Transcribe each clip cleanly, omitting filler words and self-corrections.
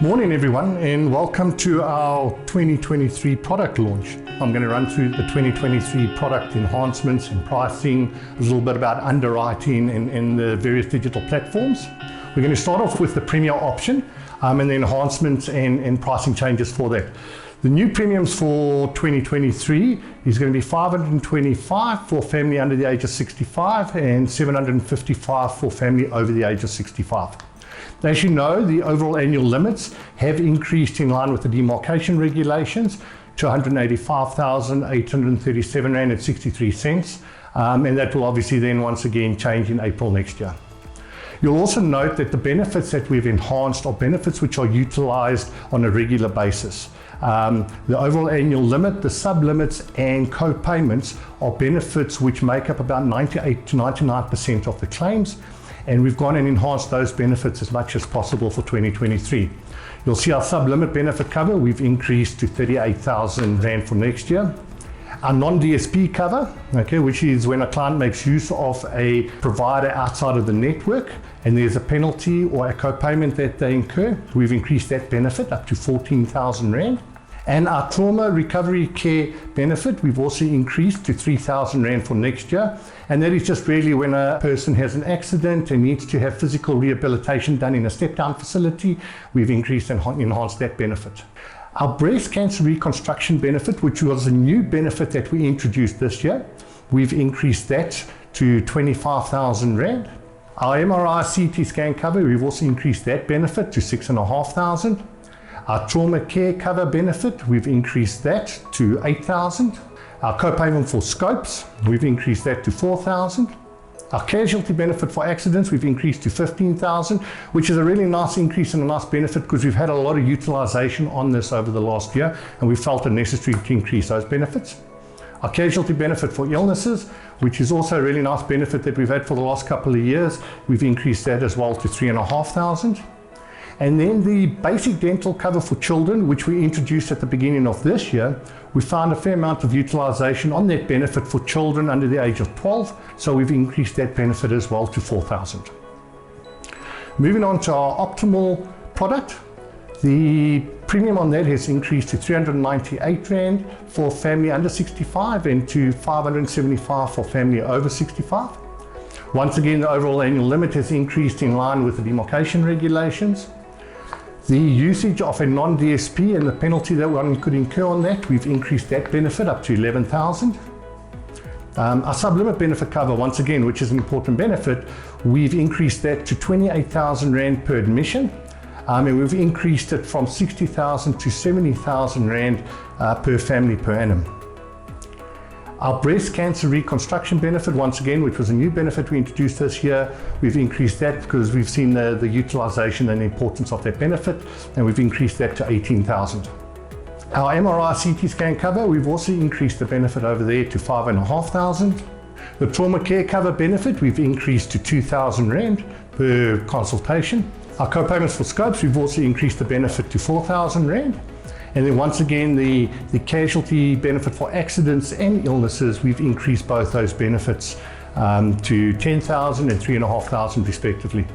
Morning everyone, and welcome to our 2023 product launch. I'm going to run through the 2023 product enhancements and pricing, a little bit about underwriting and the various digital platforms. We're going to start off with the Premier option and the enhancements and pricing changes for that. The new premiums for 2023 is going to be $525 for family under the age of 65 and $755 for family over the age of 65. As you know, the overall annual limits have increased in line with the demarcation regulations to $185,837.63, and that will obviously then once again change in April next year. You'll also note that the benefits that we've enhanced are benefits which are utilized on a regular basis. The overall annual limit, the sub-limits and co-payments are benefits which make up about 98 to 99% of the claims, and we've gone and enhanced those benefits as much as possible for 2023. You'll see our sub-limit benefit cover, we've increased to 38,000 Rand for next year. Our non-DSP cover, which is when a client makes use of a provider outside of the network and there's a penalty or a co-payment that they incur, we've increased that benefit up to 14,000 Rand. And our trauma recovery care benefit, we've also increased to 3,000 Rand for next year. And that is just really when a person has an accident and needs to have physical rehabilitation done in a step-down facility, we've increased and enhanced that benefit. Our breast cancer reconstruction benefit, which was a new benefit that we introduced this year, we've increased that to 25,000 Rand. Our MRI CT scan cover, we've also increased that benefit to 6,500. Our trauma care cover benefit, we've increased that to 8,000. Our co-payment for scopes, we've increased that to 4,000. Our casualty benefit for accidents, we've increased to 15,000, which is a really nice increase and a nice benefit because we've had a lot of utilization on this over the last year and we felt it necessary to increase those benefits. Our casualty benefit for illnesses, which is also a really nice benefit that we've had for the last couple of years, we've increased that as well to 3,500. And then the basic dental cover for children, which we introduced at the beginning of this year, we found a fair amount of utilization on that benefit for children under the age of 12, so we've increased that benefit as well to 4,000. Moving on to our optimal product, the premium on that has increased to 398 Rand for family under 65 and to 575 for family over 65. Once again, the overall annual limit has increased in line with the demarcation regulations. The usage of a non-DSP and the penalty that one could incur on that, we've increased that benefit up to 11,000. Our sub-limit benefit cover, once again, which is an important benefit, we've increased that to 28,000 Rand per admission, and we've increased it from 60,000 to 70,000 Rand per family per annum. Our breast cancer reconstruction benefit, once again, which was a new benefit we introduced this year, we've increased that because we've seen the utilization and the importance of that benefit, and we've increased that to 18,000. Our MRI CT scan cover, we've also increased the benefit over there to 5,500. The trauma care cover benefit, we've increased to 2,000 Rand per consultation. Our co-payments for scopes, we've also increased the benefit to 4,000 Rand. And then once again, the casualty benefit for accidents and illnesses, we've increased both those benefits to 10,000 and 3,500 respectively.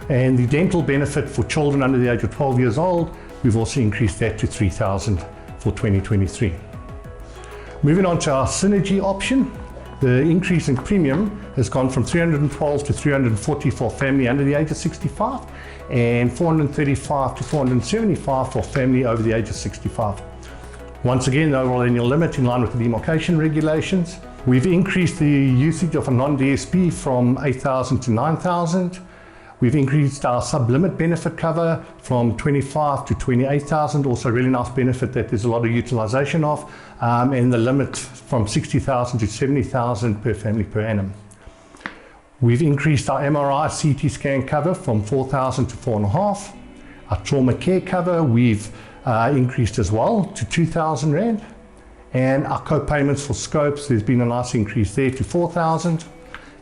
And the dental benefit for children under the age of 12 years old, we've also increased that to 3,000 for 2023. Moving on to our synergy option, the increase in premium has gone from 312 to 340 for family under the age of 65 and 435 to 475 for family over the age of 65. Once again, the overall annual limit in line with the demarcation regulations. We've increased the usage of a non-DSP from 8,000 to 9,000. We've increased our sub-limit benefit cover from 25 to 28,000, also a really nice benefit that there's a lot of utilization of, and the limit from 60,000 to 70,000 per family per annum. We've increased our MRI CT scan cover from 4,000 to 4,500. Our trauma care cover, we've increased as well to 2,000 Rand. And our co-payments for scopes, there's been a nice increase there to 4,000.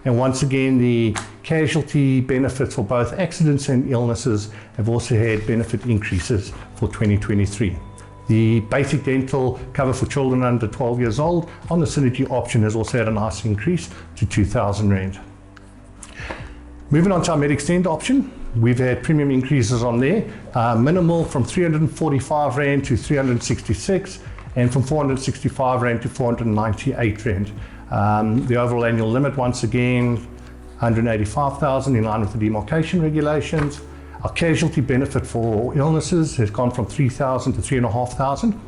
And once again, the casualty benefits for both accidents and illnesses have also had benefit increases for 2023. The basic dental cover for children under 12 years old on the synergy option has also had a nice increase to 2,000 Rand. Moving on to our MedExtend option, We've had premium increases on there, minimal from 345 Rand to 366, and from 465 Rand to 498 Rand. The overall annual limit, once again, 185,000 in line with the demarcation regulations. Our casualty benefit for illnesses has gone from 3,000 to 3,500.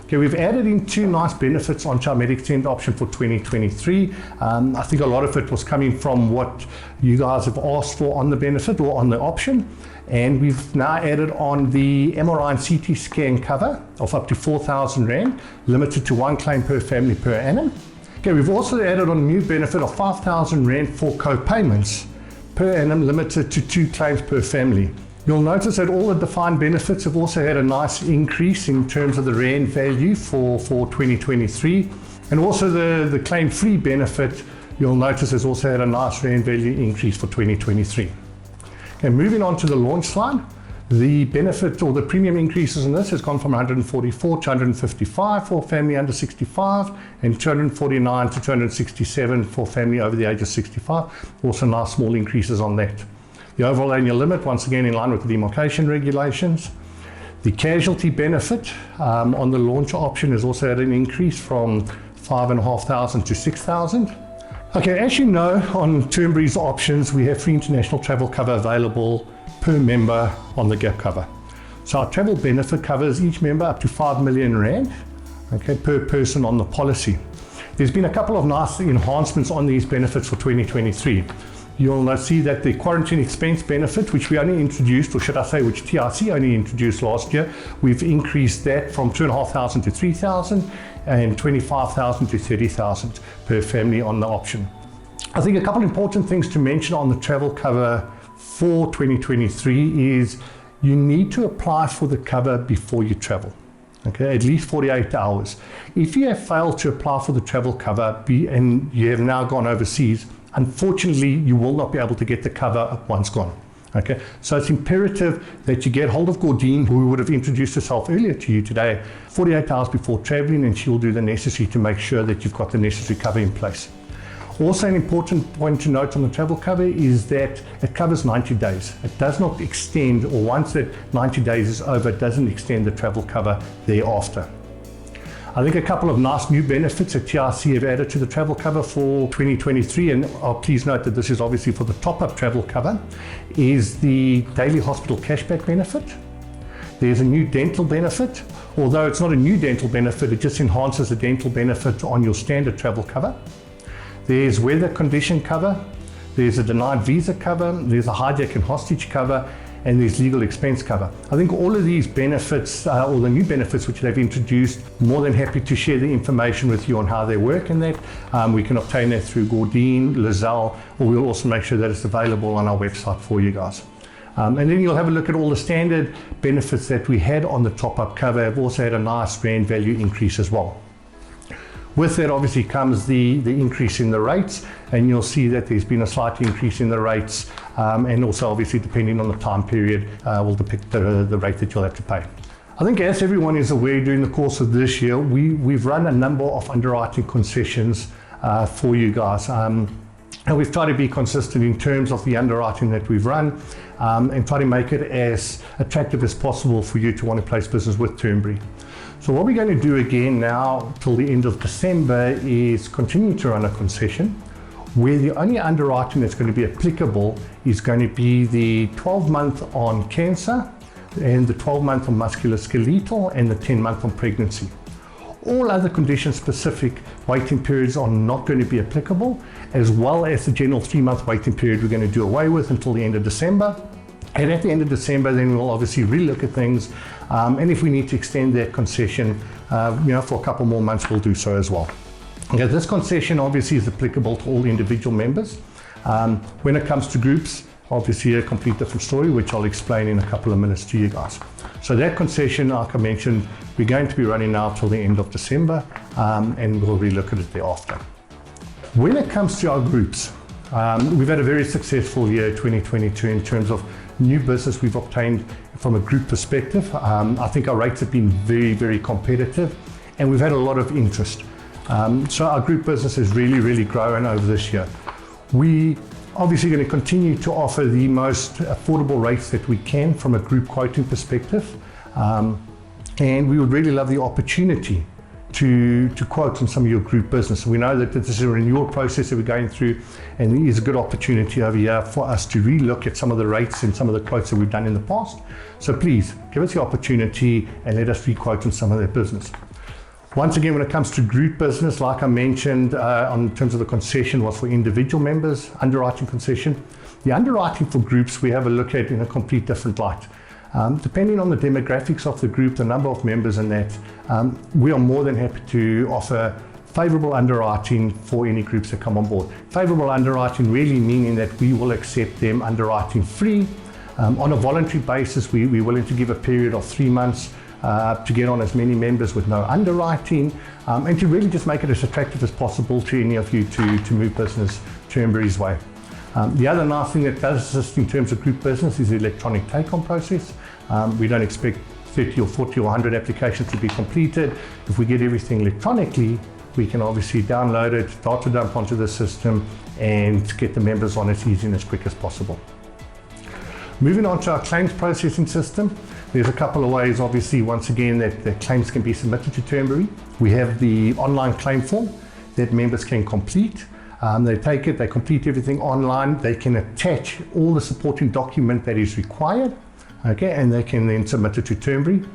Okay, we've added in two nice benefits onto our MedExtend option for 2023. I think a lot of it was coming from what you guys have asked for on the benefit or on the option. And we've now added on the MRI and CT scan cover of up to 4,000 Rand, limited to one claim per family per annum. Okay, we've also added on a new benefit of 5,000 Rand for co-payments per annum, limited to 2 claims per family. You'll notice that all the defined benefits have also had a nice increase in terms of the Rand value for 2023. And also the claim-free benefit, you'll notice has also had a nice Rand value increase for 2023. Okay, moving on to the launch slide. The benefit or the premium increases in this has gone from 144 to 155 for family under 65 and 249 to 267 for family over the age of 65. Also nice small increases on that. The overall annual limit, once again in line with the demarcation regulations. The casualty benefit on the launch option has also had an increase from 5,500 to 6,000. Okay, as you know, on Turnberry's options, we have free international travel cover available per member on the gap cover. So our travel benefit covers each member up to 5 million Rand, okay, per person on the policy. There's been a couple of nice enhancements on these benefits for 2023. You'll see that the quarantine expense benefit, which we only introduced, or should I say, which TRC only introduced last year, we've increased that from 2,500 to 3,000 and 25,000 to 30,000 per family on the option. I think a couple important things to mention on the travel cover for 2023 is you need to apply for the cover before you travel. Okay, at least 48 hours. If you have failed to apply for the travel cover and you have now gone overseas, unfortunately, you will not be able to get the cover once gone. Okay, so it's imperative that you get hold of Gordine, who would have introduced herself earlier to you today, 48 hours before traveling, and she'll do the necessary to make sure that you've got the necessary cover in place. Also, an important point to note on the travel cover is that it covers 90 days. It does not extend, or once that 90 days is over, it doesn't extend the travel cover thereafter. I think a couple of nice new benefits that TRC have added to the travel cover for 2023, and please note that this is obviously for the top-up travel cover, is the daily hospital cashback benefit. There's a new dental benefit, although it's not a new dental benefit, it just enhances the dental benefit on your standard travel cover. There's weather condition cover, there's a denied visa cover, there's a hijack and hostage cover, and there's legal expense cover. I think all of these benefits, all the new benefits which they've introduced, more than happy to share the information with you on how they work in that. We can obtain that through Gordine, Lizelle, or we'll also make sure that it's available on our website for you guys. And then you'll have a look at all the standard benefits that we had on the top-up cover. Have also had a nice Rand value increase as well. With that obviously comes the increase in the rates, and you'll see that there's been a slight increase in the rates, and also obviously depending on the time period will depict the rate that you'll have to pay. I think as everyone is aware, during the course of this year, we've run a number of underwriting concessions for you guys. And we've tried to be consistent in terms of the underwriting that we've run, and try to make it as attractive as possible for you to want to place business with Turnberry. So what we're going to do again now till the end of December is continue to run a concession where the only underwriting that's going to be applicable is going to be the 12-month on cancer and the 12-month on musculoskeletal and the 10-month on pregnancy. All other condition-specific waiting periods are not going to be applicable, as well as the general 3-month waiting period we're going to do away with until the end of December. And at the end of December, then we'll obviously relook at things. And if we need to extend that concession, for a couple more months, we'll do so as well. Okay, this concession obviously is applicable to all individual members. When it comes to groups, obviously a complete different story, which I'll explain in a couple of minutes to you guys. So that concession, like I mentioned, we're going to be running now till the end of December, and we'll relook at it thereafter. When it comes to our groups, we've had a very successful year 2022 in terms of new business we've obtained from a group perspective. I think our rates have been very, very competitive, and we've had a lot of interest. So our group business has really, really grown over this year. We obviously going to continue to offer the most affordable rates that we can from a group quoting perspective. And we would really love the opportunity to quote on some of your group business. We know that this is a renewal process that we're going through, and there is a good opportunity over here for us to relook at some of the rates and some of the quotes that we've done in the past. So please give us the opportunity and let us re-quote on some of their business. Once again, when it comes to group business, like I mentioned, in terms of the concession was for individual members, underwriting concession. The underwriting for groups we have a look at in a complete different light. Depending on the demographics of the group, the number of members and that, we are more than happy to offer favourable underwriting for any groups that come on board. Favourable underwriting really meaning that we will accept them underwriting free. On a voluntary basis, we're willing to give a period of 3 months to get on as many members with no underwriting, and to really just make it as attractive as possible to any of you to move business TURNBERRY's way. The other nice thing that does assist in terms of group business is the electronic take-on process. We don't expect 30 or 40 or 100 applications to be completed. If we get everything electronically, we can obviously download it, data dump onto the system, and get the members on as easy and as quick as possible. Moving on to our claims processing system, there's a couple of ways, obviously, once again, that claims can be submitted to TURNBERRY. We have the online claim form that members can complete. They take it, they complete everything online, they can attach all the supporting document that is required, okay, and they can then submit it to TURNBERRY.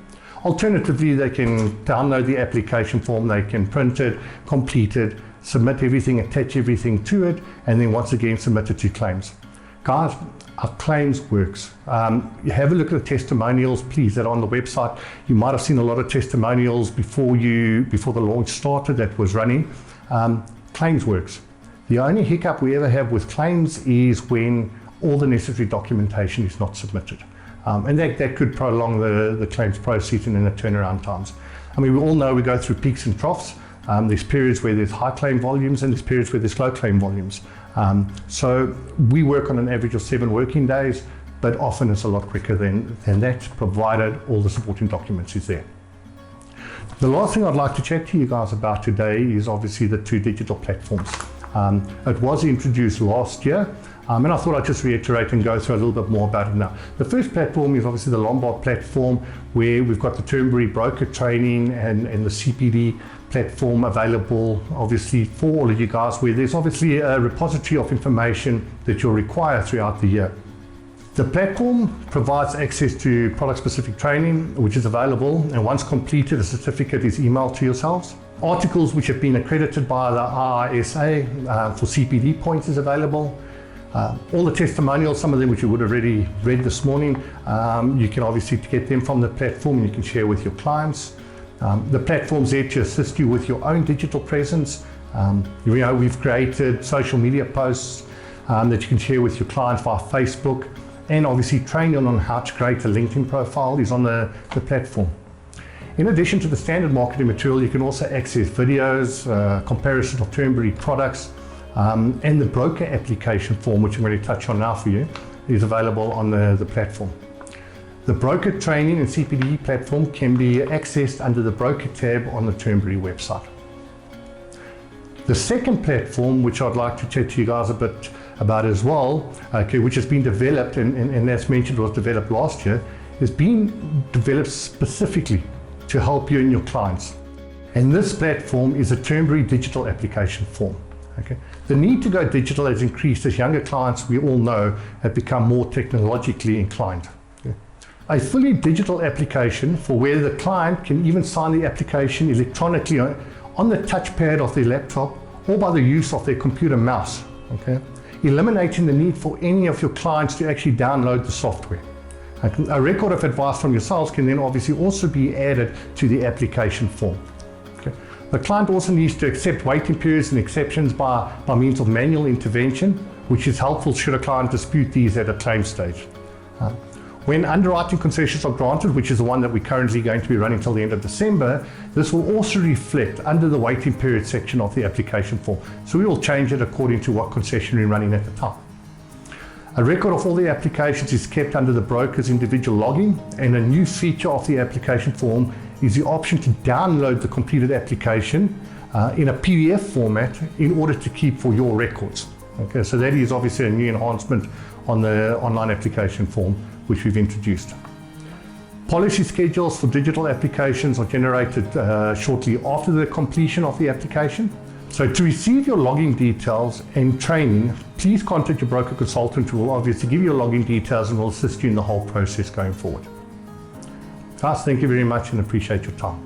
Alternatively, they can download the application form, they can print it, complete it, submit everything, attach everything to it, and then once again submit it to claims. Guys, our claims works. You have a look at the testimonials, please, that are on the website. You might have seen a lot of testimonials before the launch started that was running. Claims works. The only hiccup we ever have with claims is when all the necessary documentation is not submitted. And that could prolong the claims processing and the turnaround times. I mean, we all know we go through peaks and troughs. There's periods where there's high claim volumes and there's periods where there's low claim volumes. So we work on an average of 7 working days, but often it's a lot quicker than that, provided all the supporting documents is there. The last thing I'd like to chat to you guys about today is obviously the 2 digital platforms. It was introduced last year, and I thought I'd just reiterate and go through a little bit more about it now. The first platform is obviously the Lombard platform, where we've got the TURNBERRY broker training and the CPD platform available, obviously, for all of you guys, where there's obviously a repository of information that you'll require throughout the year. The platform provides access to product-specific training, which is available, and once completed, a certificate is emailed to yourselves. Articles which have been accredited by the RISA for CPD points is available. All the testimonials, some of them which you would have already read this morning, you can obviously get them from the platform and you can share with your clients. The platform's there to assist you with your own digital presence. We've created social media posts that you can share with your clients via Facebook, and obviously training on how to create a LinkedIn profile is on the platform. In addition to the standard marketing material, you can also access videos, comparison of TURNBERRY products, and the broker application form, which I'm going to touch on now for you, is available on the platform. The broker training and CPD platform can be accessed under the broker tab on the TURNBERRY website. The second platform, which I'd like to chat to you guys a bit about as well, okay, which has been developed and as mentioned was developed last year, is being developed specifically to help you and your clients. And this platform is a TURNBERRY digital application form. Okay. The need to go digital has increased as younger clients, we all know, have become more technologically inclined. Okay. A fully digital application for where the client can even sign the application electronically on the touchpad of their laptop or by the use of their computer mouse, okay, eliminating the need for any of your clients to actually download the software. A record of advice from yourselves can then obviously also be added to the application form. Okay. The client also needs to accept waiting periods and exceptions by means of manual intervention, which is helpful should a client dispute these at a claim stage. When underwriting concessions are granted, which is the one that we're currently going to be running till the end of December, this will also reflect under the waiting period section of the application form. So we will change it according to what concession we're running at the time. A record of all the applications is kept under the broker's individual login, and a new feature of the application form is the option to download the completed application in a PDF format in order to keep for your records. Okay, so that is obviously a new enhancement on the online application form which we've introduced. Policy schedules for digital applications are generated shortly after the completion of the application. So to receive your login details and training, please contact your broker consultant who will obviously give you your login details and will assist you in the whole process going forward. Guys, thank you very much and appreciate your time.